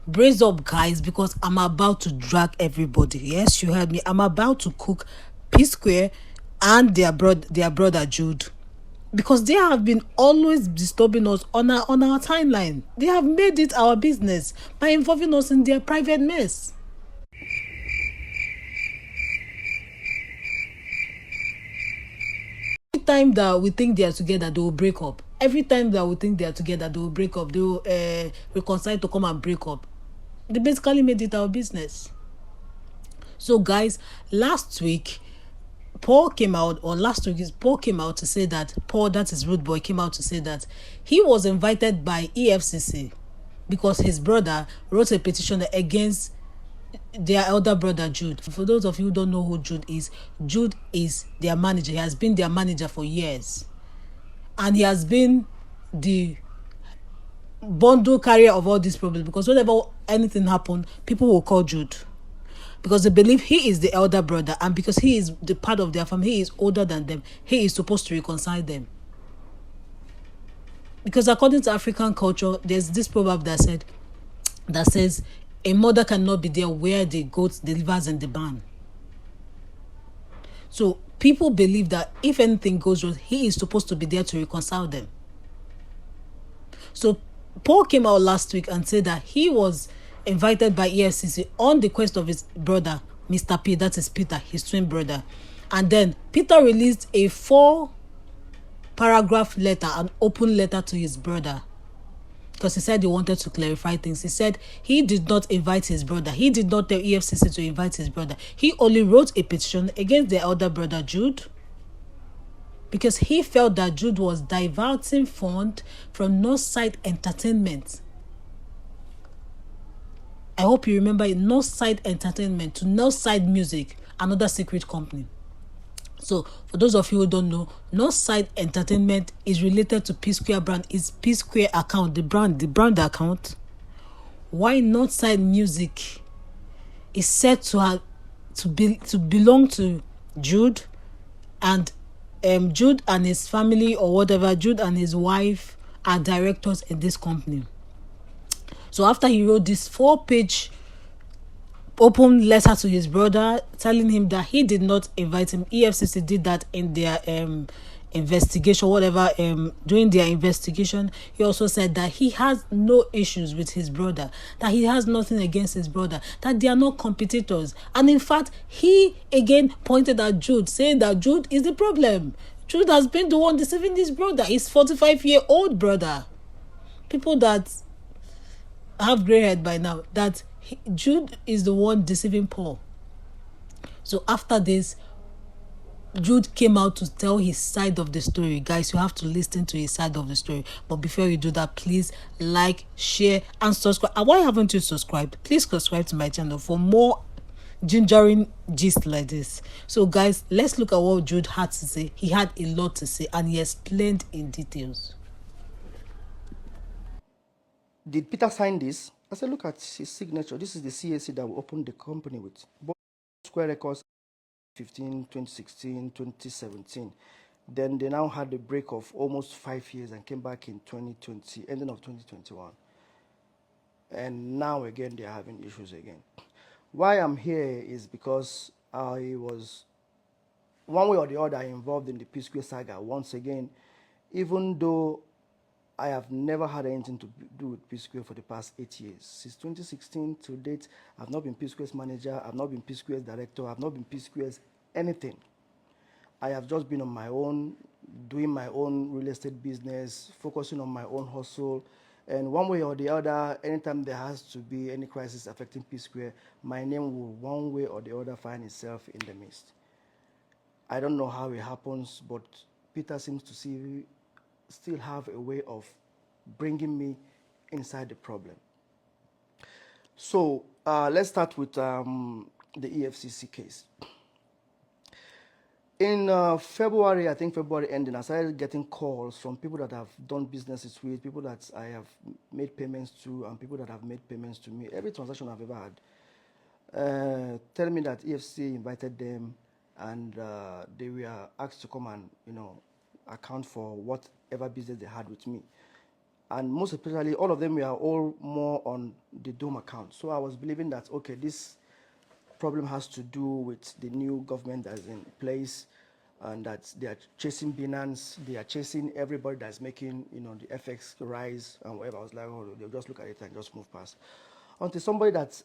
Brace up, guys, because I'm about to drag everybody. Yes, you heard me. I'm about to cook Psquare and their brother Jude, because they have been always disturbing us on our timeline. They have made it our business by involving us in their private mess. Every time that we think they are together, they will break up. Every time that we think they are together, they will break up. They will reconcile to come and break up. They basically made it our business. So, guys, last week, Paul came out, or last week, Paul came out to say that, Paul, that is Rude Boy, came out to say that he was invited by EFCC because his brother wrote a petition against their elder brother Jude. For those of you who don't know who Jude is their manager. He has been their manager for years. And he has been the bundle carrier of all these problems, because whenever anything happens, people will call Jude, because they believe he is the elder brother, and because he is the part of their family, he is older than them, he is supposed to reconcile them. Because according to African culture, there's this proverb that says a mother cannot be there where the goat delivers in the barn. So people believe that if anything goes wrong, he is supposed to be there to reconcile them. So Paul came out last week and said that he was invited by EFCC on the request of his brother, Mr. P, that is Peter, his twin brother. And then Peter released a 4-paragraph letter, an open letter to his brother, because he said he wanted to clarify things. He said he did not invite his brother. He did not tell EFCC to invite his brother. He only wrote a petition against their elder brother Jude, because he felt that Jude was diverting funds from Northside Entertainment. I hope you remember it, Northside Entertainment to Northside Music, another secret company. So, for those of you who don't know, Northside Entertainment is related to Psquare brand. It's Psquare account, the brand account. Why Northside Music is said to belong to Jude, and Jude and his family, or whatever, Jude and his wife are directors in this company. So after he wrote this 4-page open letter to his brother telling him that he did not invite him, EFCC did that in their investigation, whatever, during their investigation. He also said that he has no issues with his brother, that he has nothing against his brother, that they are not competitors. And in fact, he again pointed at Jude, saying that Jude is the problem. Jude has been the one deceiving his brother, his 45-year-old brother. People that have gray head by now, that Jude is the one deceiving Paul. So after this, Jude came out to tell his side of the story. Guys, you have to listen to his side of the story. But before you do that, please like, share, and subscribe. And why haven't you subscribed? Please subscribe to my channel for more gingering gist like this. So guys, let's look at what Jude had to say. He had a lot to say, and he explained in details. Did Peter sign this? I said, look at his signature. This is the CAC that we opened the company with. Psquare Records 2016, 2017. Then they now had a break of almost 5 years and came back in 2020, ending of 2021. And now again, they're having issues again. Why I'm here is because I was, one way or the other, involved in the Psquare saga once again, even though I have never had anything to do with Psquare for the past 8 years. Since 2016 to date, I've not been Psquare's manager, I've not been Psquare's director, I've not been Psquare's anything. I have just been on my own, doing my own real estate business, focusing on my own hustle. And one way or the other, anytime there has to be any crisis affecting Psquare, my name will one way or the other find itself in the midst. I don't know how it happens, but Peter seems to still have a way of bringing me inside the problem. So let's start with the EFCC case. In February, I think February ending, I started getting calls from people that I've done businesses with, people that I have made payments to, and people that have made payments to me. Every transaction I've ever had, telling me that EFCC invited them, and they were asked to come and, account for whatever business they had with me. And most especially, all of them were all more on the Dome account. So I was believing that, okay, this problem has to do with the new government that's in place, and that they are chasing Binance, they are chasing everybody that's making, the FX rise and whatever. I was like, oh, they'll just look at it and just move past. Until somebody that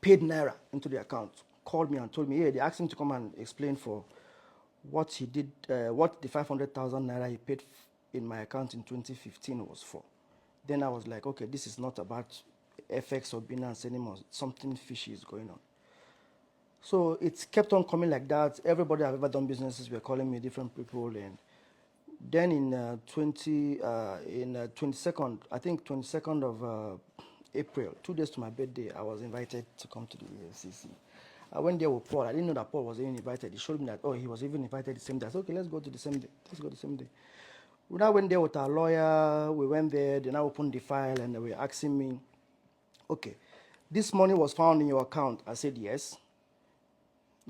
paid Naira into the account called me and told me, hey, they asked him to come and explain for what he did, what the 500,000 Naira he paid in my account in 2015 was for. Then I was like, okay, this is not about FX or Binance anymore. Something fishy is going on. So it kept on coming like that. Everybody I've ever done businesses were calling me, different people. And then in 22nd, I think 22nd of April, 2 days to my birthday, I was invited to come to the EFCC. I went there with Paul. I didn't know that Paul was even invited. He showed me that, oh, he was even invited the same day. I said, okay, let's go to the same day. Let's go the same day. We now went there with our lawyer. We went there. They now opened the file and they were asking me, okay, this money was found in your account. I said, yes.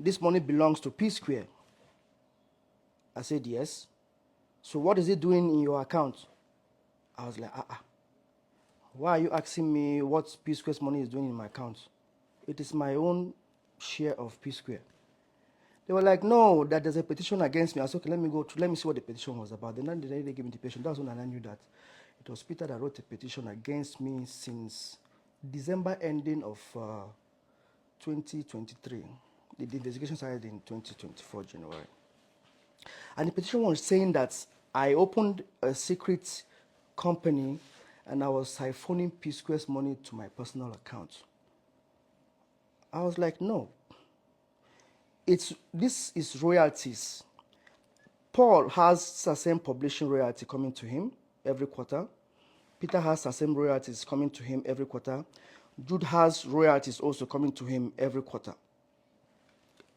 This money belongs to Psquare. I said, yes. So what is it doing in your account? I was like, why are you asking me what Psquare's money is doing in my account? It is my own share of Psquare. They were like, no, that there's a petition against me. I said, okay, let me see what the petition was about. Then they gave me the petition. That's when I knew that it was Peter that wrote a petition against me since December ending of 2023. The investigation started in 2024, January. And the petition was saying that I opened a secret company and I was siphoning Psquare's money to my personal account. I was like, no. This is royalties. Paul has the same publishing royalty coming to him every quarter. Peter has the same royalties coming to him every quarter. Jude has royalties also coming to him every quarter.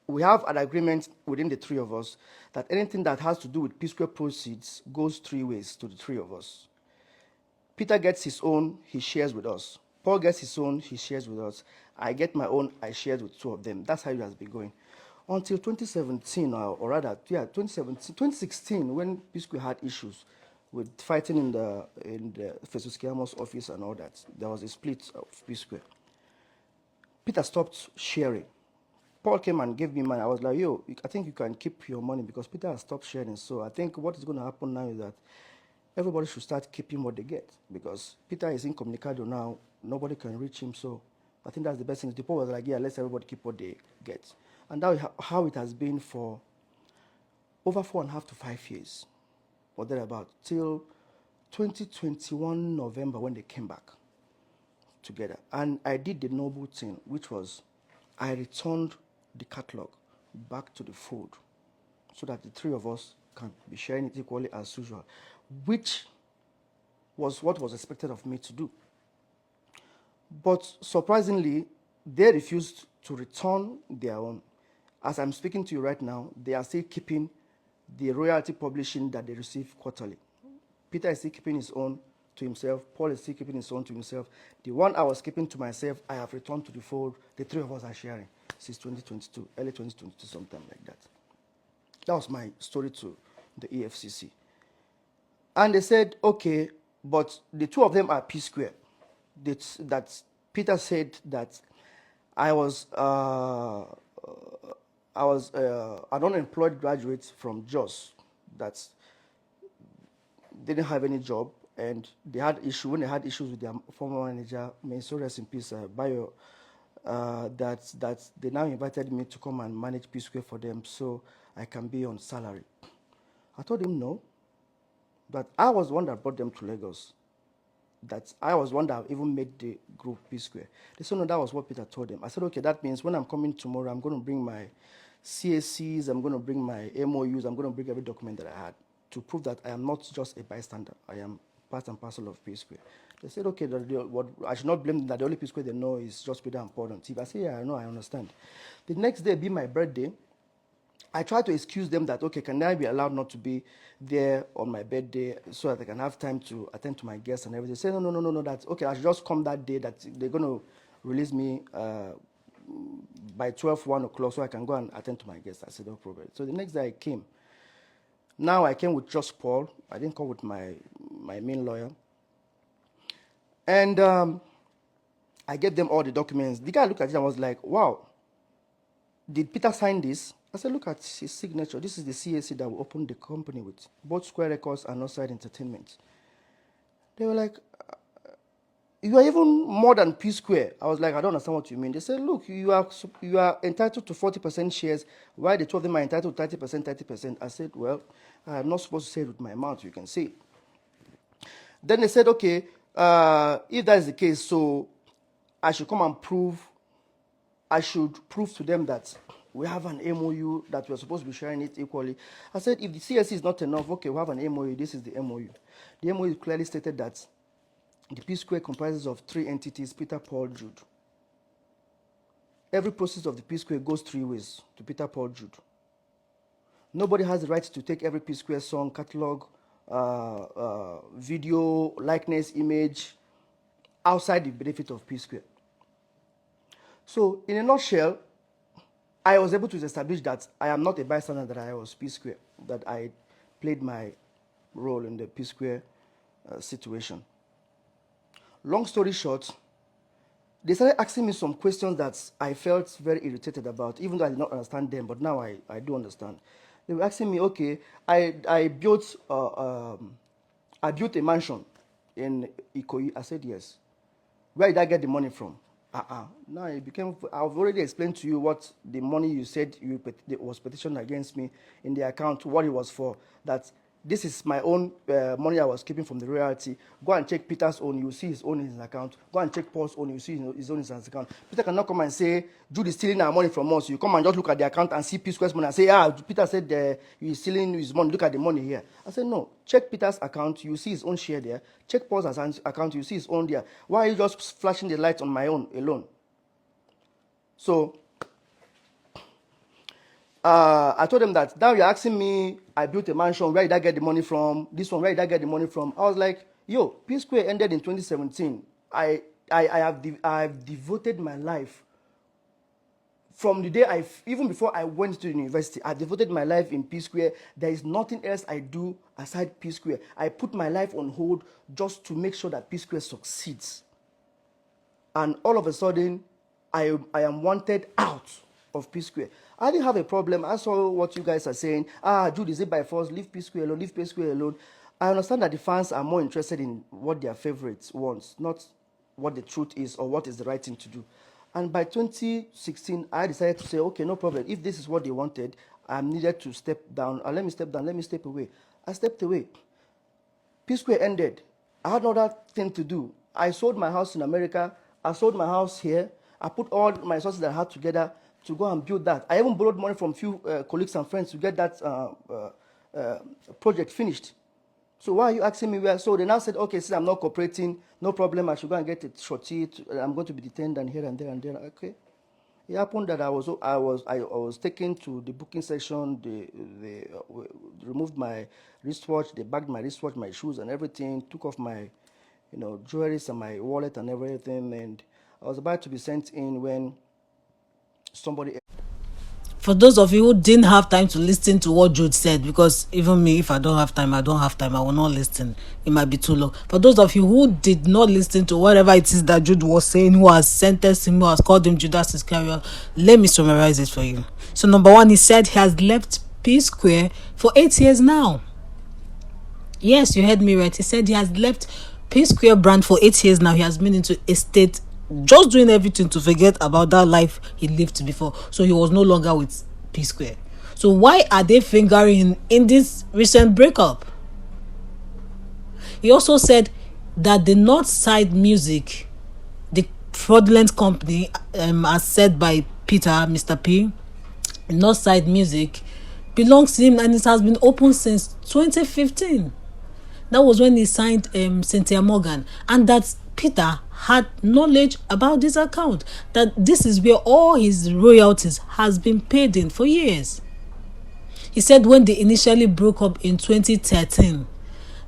We have an agreement within the three of us that anything that has to do with Psquare proceeds goes three ways to the three of us. Peter gets his own, he shares with us. Paul gets his own, he shares with us. I get my own, I share with two of them. That's how it has been going. Until 2017, or rather, 2016, when Psquare had issues with fighting in the Festus Keyam's office and all that, there was a split of Psquare. Peter stopped sharing. Paul came and gave me money. I was like, yo, I think you can keep your money because Peter has stopped sharing. So I think what is going to happen now is that everybody should start keeping what they get because Peter is incommunicado now. Nobody can reach him. So I think that's the best thing. The Paul was like, yeah, let's everybody keep what they get. And that is how it has been for over 4.5 to 5 years or thereabout till 2021 November when they came back together. And I did the noble thing, which was I returned the catalog back to the fold so that the three of us can be sharing it equally as usual, which was what was expected of me to do. But surprisingly, they refused to return their own. As I'm speaking to you right now, they are still keeping the royalty publishing that they receive quarterly. Peter is still keeping his own to himself. Paul is still keeping his own to himself. The one I was keeping to myself, I have returned to the fold. The three of us are sharing since 2022, early 2022, sometime like that. That was my story to the EFCC. And they said, okay, but the two of them are Psquare. That Peter said that I was an unemployed graduate from Jos that didn't have any job, and they had when they had issues with their former manager, may so rest in peace, Bayo, that they now invited me to come and manage Psquare for them so I can be on salary. I told him no, that I was the one that brought them to Lagos, that I was one that even made the group Psquare. They said no, that was what Peter told them. I said, okay, that means when I'm coming tomorrow, I'm going to bring my CACs, I'm going to bring my MOUs, I'm going to bring every document that I had to prove that I am not just a bystander. I am part and parcel of Psquare. They said, okay, what I should not blame them that the only Psquare they know is just Peter and Paul on TV. I said, yeah, I know, I understand. The next day being my birthday, I tried to excuse them that, okay, can I be allowed not to be there on my birthday so that I can have time to attend to my guests and everything. They said, no, that's okay. I should just come that day that they're going to release me by 12, 1 o'clock so I can go and attend to my guests. I said, no problem. So the next day I came. Now I came with just Paul. I didn't come with my main lawyer. And I gave them all the documents. The guy looked at it and was like, wow, did Peter sign this? I said, look at his signature. This is the CAC that we opened the company with, both Square Records and Northside Entertainment. They were like, you are even more than Psquare. I was like, I don't understand what you mean. They said, look, you are entitled to 40% shares, while the two of them are entitled to 30%, 30%. I said, well, I'm not supposed to say it with my mouth. You can say it. Then they said, okay, if that is the case, so I should come and I should prove to them that we have an MOU, that we're supposed to be sharing it equally. I said, if the CSC is not enough, okay, we have an MOU, this is the MOU. The MOU clearly stated that the Psquare comprises of 3 entities, Peter, Paul, Jude. Every process of the Psquare goes 3 ways to Peter, Paul, Jude. Nobody has the right to take every Psquare song, catalog, video, likeness, image, outside the benefit of Psquare. So, in a nutshell, I was able to establish that I am not a bystander, that I was Psquare, that I played my role in the Psquare situation. Long story short, they started asking me some questions that I felt very irritated about, even though I did not understand them, but now I do understand. They were asking me, okay, I built a mansion in Okoye. I said, yes. Where did I get the money from? Now it became, I've already explained to you what the money you said was petitioned against me in the account, what it was for, that this is my own money I was keeping from the royalty. Go and check Peter's own, you see his own in his account. Go and check Paul's own, you see his own in his account. Peter cannot come and say, Jude is stealing our money from us. You come and just look at the account and see Psquare's money and say, Peter said he's stealing his money, look at the money here. I said, no, check Peter's account, you see his own share there. Check Paul's account, you see his own there. Why are you just flashing the light on my own alone? So, I told them that now you're asking me, I built a mansion, where did I get the money from? This one, where did I get the money from? I was like, yo, Psquare ended in 2017. I have devoted my life from the day even before I went to the university. I devoted my life in Psquare. There is nothing else I do aside Psquare. I put my life on hold just to make sure that Psquare succeeds. And all of a sudden, I am wanted out of Psquare. I didn't have a problem. I saw what you guys are saying. Jude, is it by force? Leave Psquare alone, leave Psquare alone. I understand that the fans are more interested in what their favorites want, not what the truth is or what is the right thing to do. And by 2016, I decided to say, okay, no problem. If this is what they wanted, I needed to step down. Let me step down. Let me step away. I stepped away. Psquare ended. I had another thing to do. I sold my house in America. I sold my house here. I put all my resources that I had together to go and build that. I even borrowed money from few colleagues and friends to get that project finished. So why are you asking me where? So they now said, okay, since I'm not cooperating, no problem, I should go and get a shorty. I'm going to be detained and here and there and there. Okay. It happened that I was taken to the booking section. They removed my wristwatch. They bagged my wristwatch, my shoes and everything. Took off my, jewelry and my wallet and everything. And I was about to be sent in when somebody. For those of you who didn't have time to listen to what Jude said, because even me, if I don't have time, I will not listen. It might be too long. For those of you who did not listen to whatever it is that Jude was saying, who has sentenced him, who has called him Judas Iscariot, let me summarize it for you. So number one, he said he has left Psquare for 8 years now. Yes, you heard me right. He said he has left Psquare brand for 8 years now. He has been into estate, just doing everything to forget about that life he lived before. So he was no longer with Psquare. So why are they fingering in this recent breakup? He also said that the Northside Music, the fraudulent company, as said by Peter, Mr. P, Northside Music belongs to him and it has been open since 2015. That was when he signed Cynthia Morgan, and that Peter had knowledge about this account, that this is where all his royalties has been paid in for years. He said when they initially broke up in 2013,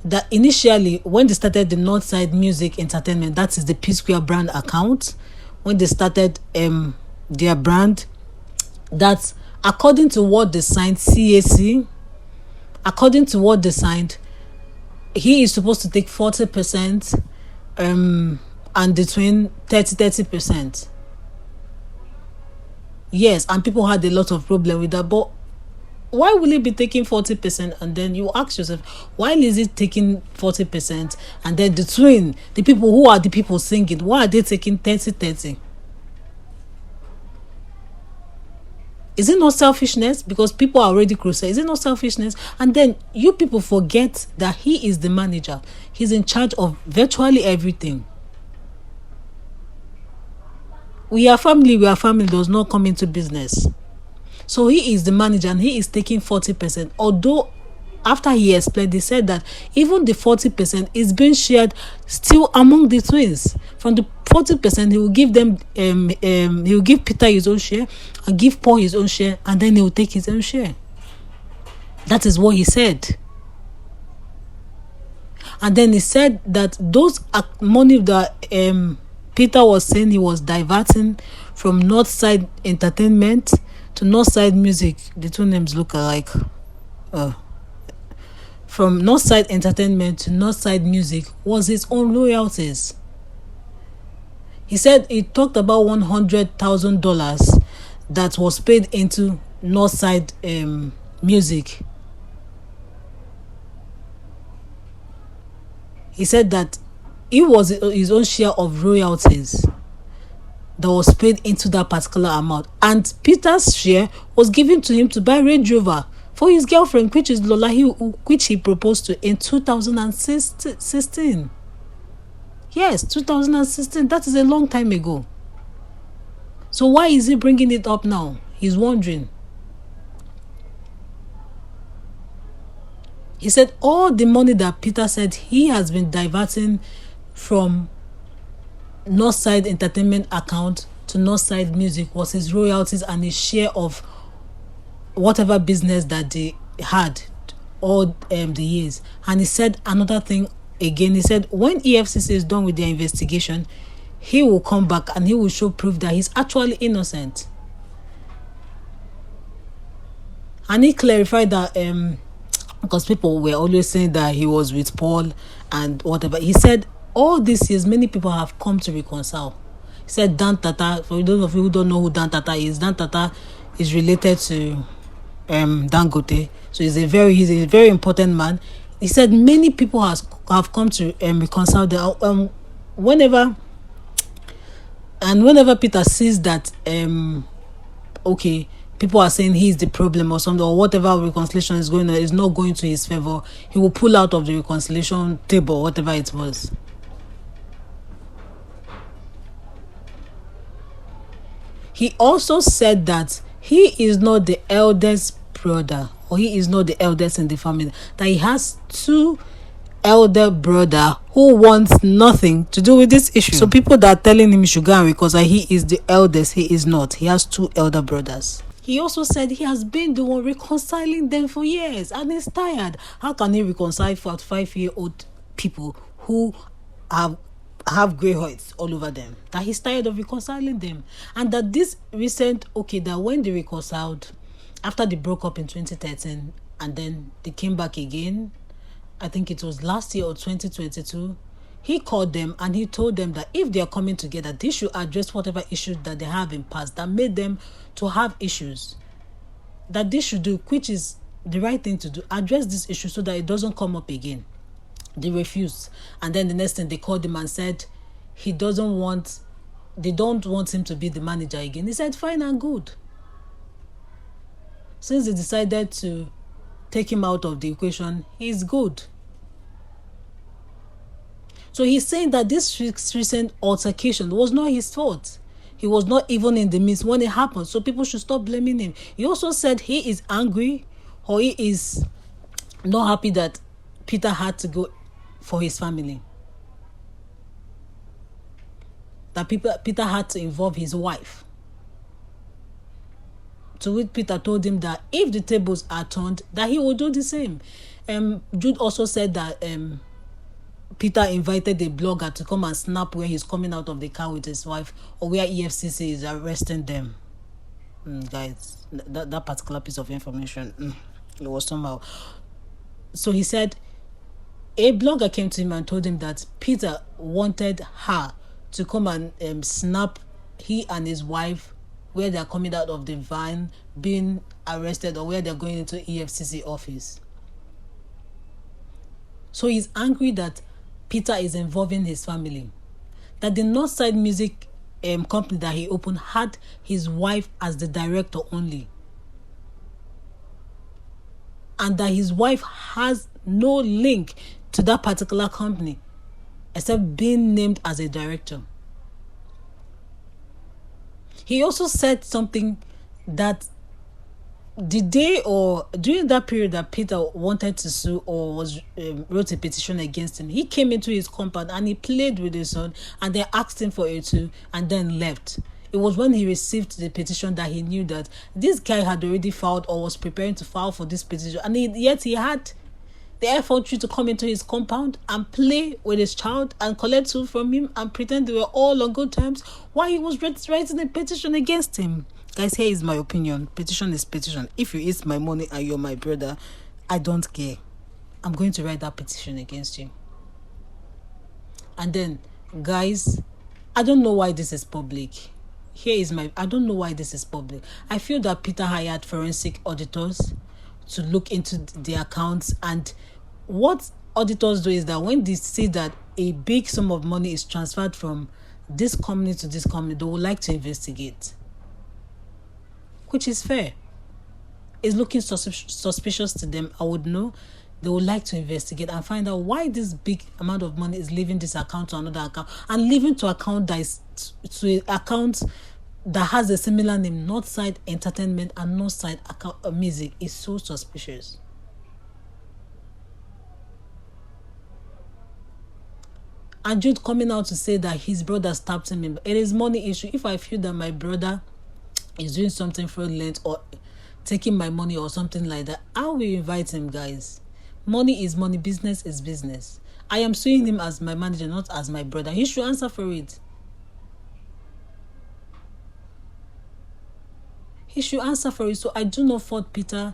that initially when they started the Northside Music Entertainment, that is the Psquare brand account, when they started their brand, that according to what they signed, CAC, according to what they signed, he is supposed to take 40% and the twin 30%. Yes, and people had a lot of problem with that. But why will it be taking 40%? And then you ask yourself, why is it taking 40%? And then the twin, the people who are the people singing, why are they taking 30%? Is it not selfishness? Because people are already closer. Is it not selfishness? And then you people forget that he is the manager. He's in charge of virtually everything. We are family does not come into business. So he is the manager and he is taking 40%. Although after he explained, he said that even the 40% is being shared still among the twins. From the 40%, he will give them he will give Peter his own share and give Paul his own share, and then he will take his own share. That is what he said. And then he said that those money that Peter was saying he was diverting from Northside Entertainment to Northside Music. The two names look alike. From Northside Entertainment to Northside Music was his own royalties. He said he talked about $100,000 that was paid into Northside Music. He said that it was his own share of royalties that was paid into that particular amount, and Peter's share was given to him to buy Range Rover for his girlfriend, which is Lola, which he proposed to in 2016. Yes, 2016. That is a long time ago. So why is he bringing it up now? He's wondering. He said all the money that Peter said he has been diverting from Northside Entertainment account to Northside Music was his royalties and his share of whatever business that they had all the years. And he said another thing again. He said when EFCC is done with their investigation, he will come back and he will show proof that he's actually innocent. And he clarified that because people were always saying that he was with Paul and whatever. He said all these years many people have come to reconcile. He said Dan Tata, for those of you who don't know who Dan Tata is is related to Dangote. So he's a very important man. He said many people have come to reconcile. Whenever Peter sees that okay, people are saying he's the problem or something, or whatever reconciliation is going on is not going to his favor, he will pull out of the reconciliation table, whatever it was. He also said that he is not the eldest brother, or he is not the eldest in the family, that he has two elder brother who wants nothing to do with this issue. So people that are telling him he should go and reconcile, he is the eldest, he is not. He has two elder brothers. He also said he has been the one reconciling them for years and he's tired. How can he reconcile 45-year-old people who have grey hairs all over them? That he's tired of reconciling them. And that this recent, that when they reconciled, after they broke up in 2013, and then they came back again, I think it was last year or 2022, he called them and he told them that if they are coming together, they should address whatever issues that they have in past that made them to have issues. That they should do, which is the right thing to do, address this issue so that it doesn't come up again. They refused. And then the next thing they called him and said they don't want him to be the manager again. He said fine and good. Since they decided to take him out of the equation, he's good. So he's saying that this recent altercation was not his fault. He was not even in the midst when it happened. So people should stop blaming him. He also said he is angry, or he is not happy that Peter had to go for his family. That Peter had to involve his wife. To which Peter told him that if the tables are turned, that he will do the same. Jude also said that Peter invited a blogger to come and snap where he's coming out of the car with his wife, or where EFCC is arresting them. Guys, that particular piece of information, it was somehow. So he said a blogger came to him and told him that Peter wanted her to come and snap he and his wife where they're coming out of the van, being arrested, or where they're going into EFCC office. So he's angry that Peter is involving his family. That the Northside Music company that he opened had his wife as the director only. And that his wife has no link to that particular company except being named as a director. He also said something that the day or during that period that Peter wanted to sue or was wrote a petition against him, he came into his compound and he played with his son and they asked him for it too and then left. It was when he received the petition that he knew that this guy had already filed or was preparing to file for this petition, and yet he had the effort to come into his compound and play with his child and collect food from him and pretend they were all on good terms while he was writing a petition against him. Guys, here is my opinion. Petition is petition. If you eat my money and you're my brother, I don't care. I'm going to write that petition against you. And then, guys, I don't know why this is public. I don't know why this is public. I feel that Peter hired forensic auditors to look into the accounts, and what auditors do is that when they see that a big sum of money is transferred from this company to this company, they would like to investigate, which is fair. It's looking suspicious to them. I would know. They would like to investigate and find out why this big amount of money is leaving this account to another account and leaving to account that is to an account that has a similar name. Northside Entertainment and Northside Music is so suspicious. And Jude coming out to say that his brother stabbed him. It is money issue. If I feel that my brother is doing something fraudulent or taking my money or something like that, I will invite him, guys. Money is money. Business is business. I am suing him as my manager, not as my brother. He should answer for it. He should answer for it. So I do not fault Peter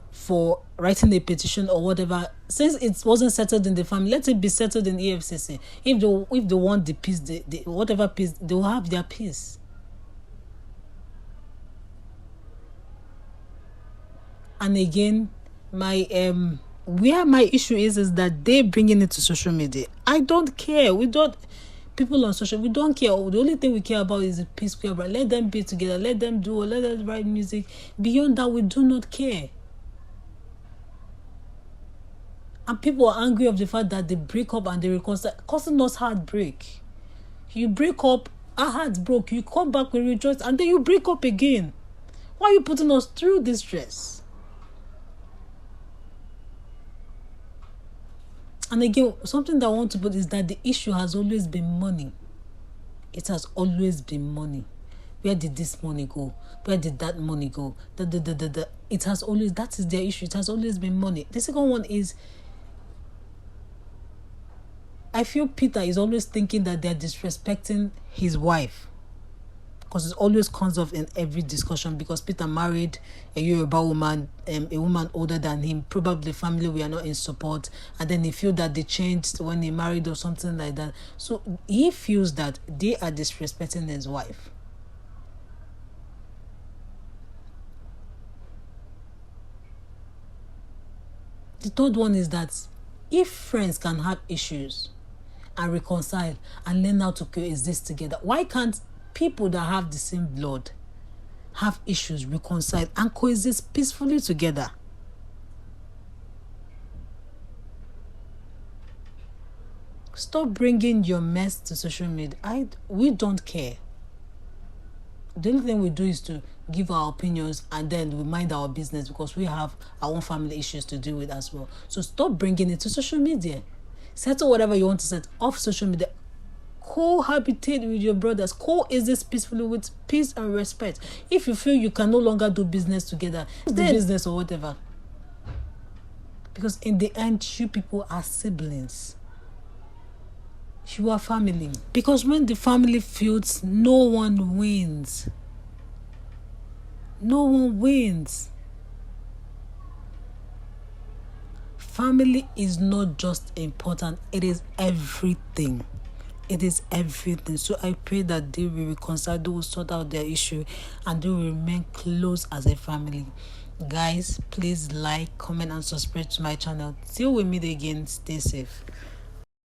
for writing a petition or whatever. Since it wasn't settled in the family, let it be settled in EFCC. If they want the peace, whatever peace, they will have their peace. And again, where my issue is that they bringing it to social media. I don't care. People on social, we don't care. The only thing we care about is the Psquare. But let them be together. Let them do. Let them write music. Beyond that, we do not care. And people are angry of the fact that they break up and they reconcile, causing us heartbreak. You break up, our hearts broke. You come back, we rejoice, and then you break up again. Why are you putting us through this stress? And again, something that I want to put is that the issue has always been money. It has always been money. Where did this money go? Where did that money go? It has always, that is their issue. It has always been money. The second one is, I feel Peter is always thinking that they're disrespecting his wife. Because it always comes up in every discussion, because Peter married a Yoruba woman, a woman older than him, probably family we are not in support, and then he feels that they changed when he married or something like that. So he feels that they are disrespecting his wife. The third one is that if friends can have issues and reconcile and learn how to coexist together, why can't people that have the same blood have issues, reconcile, and coexist peacefully together? Stop bringing your mess to social media. We don't care. The only thing we do is to give our opinions and then we mind our business, because we have our own family issues to deal with as well. So stop bringing it to social media. Settle whatever you want to set off social media. Cohabitate with your brothers. Coexist peacefully with peace and respect. If you feel you can no longer do business together, do business or whatever. Because in the end, you people are siblings. You are family. Because when the family feuds, no one wins. No one wins. Family is not just important, it is everything. It is everything. So I pray that they will reconcile, they will sort out their issue, and they will remain close as a family. Guys, please like, comment, and subscribe to my channel. Till we meet again, stay safe.